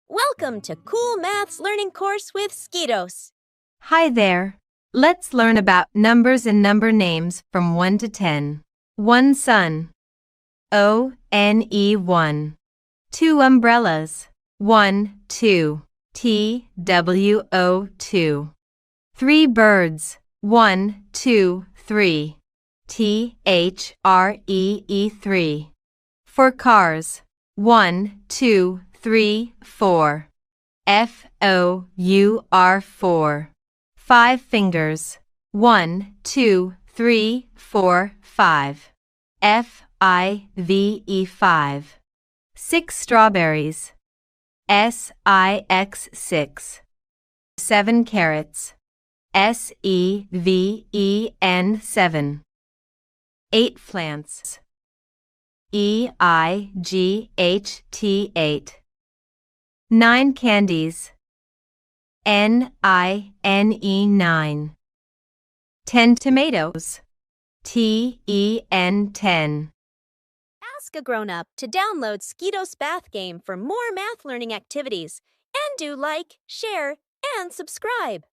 Welcome to Cool Maths Learning Course with SKIDOS. Hi there. Let's learn about numbers and number names from 1 to 10. 1 sun. O-N-E-1. 2 umbrellas. 1, 2. T-W-O-2. 3 birds. 1, 2, 3. T-H-R-E-E-3. 4 cars. 1, 2, 3, 4. F-O-U-R-4. 5 fingers. 1, 2, 3, 4, 5. F-I-V-E-5. 6 strawberries. S-I-X-6. 7 carrots. S-E-V-E-N 7. 8 plants. E-I-G-H-T 8. 9 candies. N-I-N-E 9. 10 tomatoes. T-E-N 10. Ask a grown-up to download SKIDOS Math Game for more math learning activities. And do like, share, and subscribe.